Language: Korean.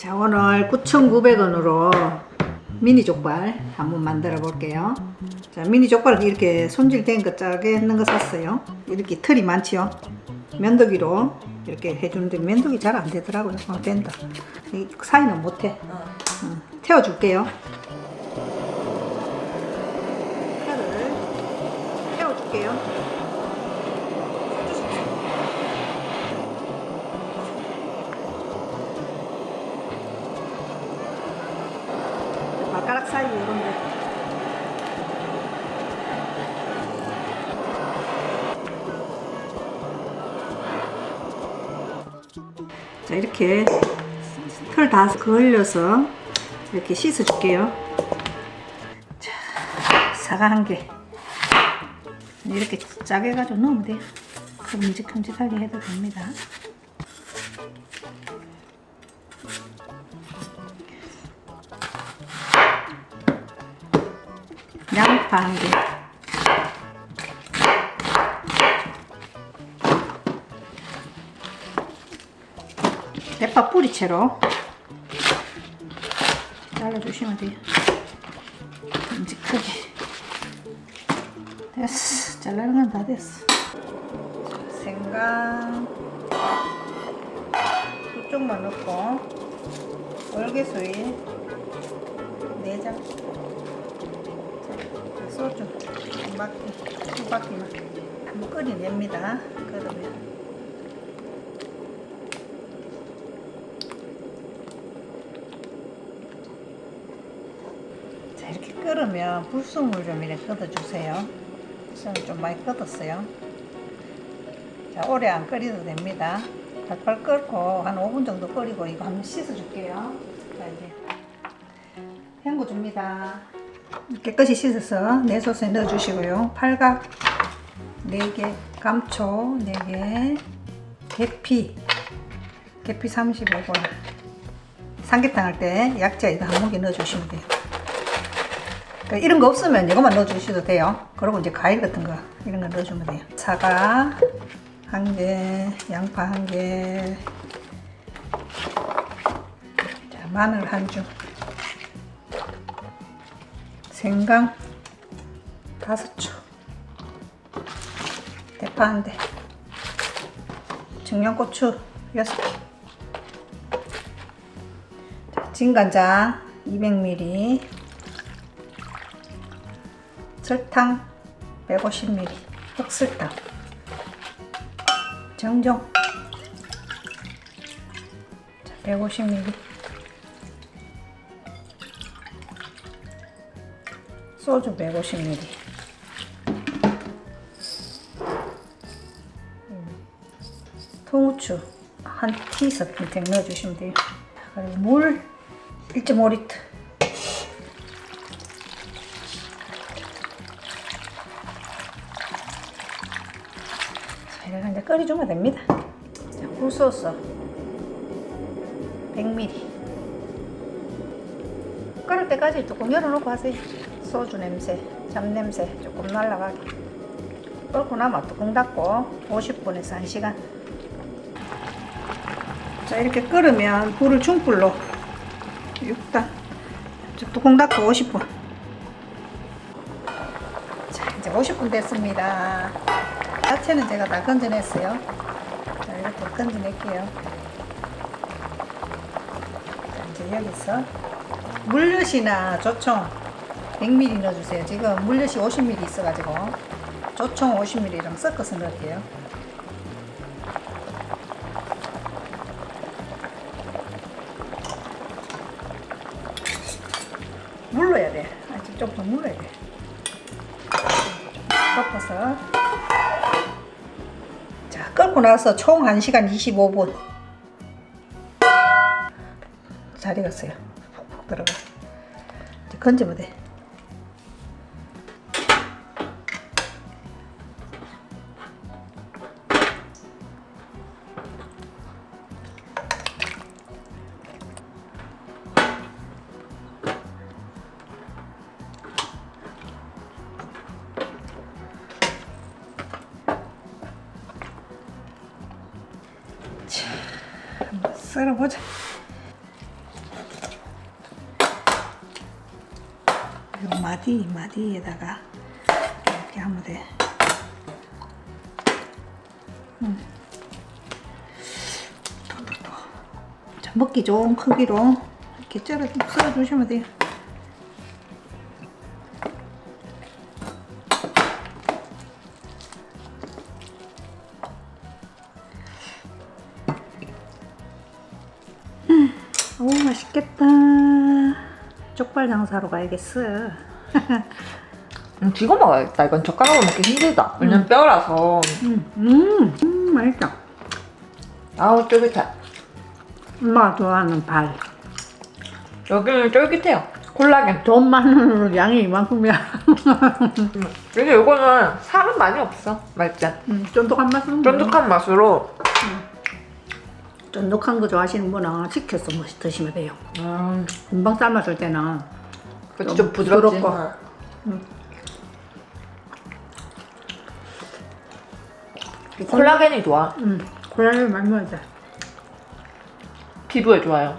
자, 오늘 9,900원으로 미니 족발 한번 만들어 볼게요. 자, 미니 족발은 이렇게 손질된 거 짜게 했는 거 샀어요. 이렇게 털이 많지요. 면도기로 이렇게 해주는데 면도기 잘 안 되더라고요. 된다. 이 사이는 못해. 태워줄게요. 팔을 태워줄게요. 발가락 사이 이런데. 자, 이렇게 털 다 걸려서 이렇게 씻어 줄게요. 자, 사과 한 개. 이렇게 짜게 해가지고 넣으면 돼요. 큼직큼직하게 해도 됩니다. 양파 한 개. 대파 뿌리채로 잘라주시면 돼요. 큼직하게. 됐어. 잘라는 건 다 됐어. 생강 두 쪽만 넣고 월계수잎 4장, 소주 한 바퀴, 두 바퀴만 한번 끓여냅니다. 그러면 자, 이렇게 끓으면 불순물 좀 이렇게 걷어주세요. 불순물 좀 많이 걷었어요. 자, 오래 안 끓여도 됩니다. 팔팔 끓고 한 5분 정도 끓이고 이거 한번 씻어줄게요. 자, 이제 헹궈 줍니다. 깨끗이 씻어서 내솥에 넣어주시고요. 팔각 4개, 감초 4개, 계피 35번. 삼계탕 할 때 약재에다 한 무개 넣어주시면 돼요. 그러니까 이런 거 없으면 이것만 넣어주셔도 돼요. 그리고 이제 과일 같은 거 이런 거 넣어주면 돼요. 사과 1개, 양파 1개, 자, 마늘 1줌, 생강 5초, 대파 1대, 청양고추 6개, 진간장 200ml, 설탕 150ml, 흑설탕, 정종 150ml, 소주 150ml, 통후추 한 티스푼 넣어주시면 돼요. 그리고 물 1.5리터. 이렇게 이제 끓여주면 됩니다. 자, 굴소스 100ml. 끓을 때까지 조금 열어놓고 하세요. 소주 냄새, 잡냄새 조금 날라가게. 끓고 나면 뚜껑 닫고 50분에서 1시간. 자, 이렇게 끓으면 불을 중불로 6단. 뚜껑 닫고 50분. 자, 이제 50분 됐습니다. 야채는 제가 다 건져냈어요. 자, 이렇게 건져낼게요. 자, 이제 여기서 물엿이나 조청 100ml 넣어주세요. 지금 물엿이 50ml 있어가지고 조청 50ml랑 섞어서 넣을게요. 물러야 돼. 아직 좀 더 물러야 돼. 섞어서. 자, 끓고 나서 총 1시간 25분. 잘 익었어요. 푹푹 들어가. 이제 건지면 돼. 썰어보자. 요 마디에다가 이렇게 하면 돼. 더. 자, 먹기 좋은 크기로 이렇게 썰어주시면 돼요. 오, 맛있겠다. 족발 장사로 가야겠어. 지금 먹어야겠다. 이건 젓가락으로 먹기 힘들다. 왜냐면 뼈라서. 맛있다. 아우, 쫄깃해. 엄마가 좋아하는 발. 여기는 쫄깃해요. 콜라겐. 돈 많은 양이 이만큼이야. 근데 이거는 살은 많이 없어. 맛있지? 쫀득한 맛은. 쫀득한 맛으로. 쫀득한 거 좋아하시는 분은 식혀서 드시면 돼요. 금방 삶았을 때는 좀 부드럽지. 부드럽고. 콜라겐이 좋아. 콜라겐 많이 먹어야 돼. 피부에 좋아요.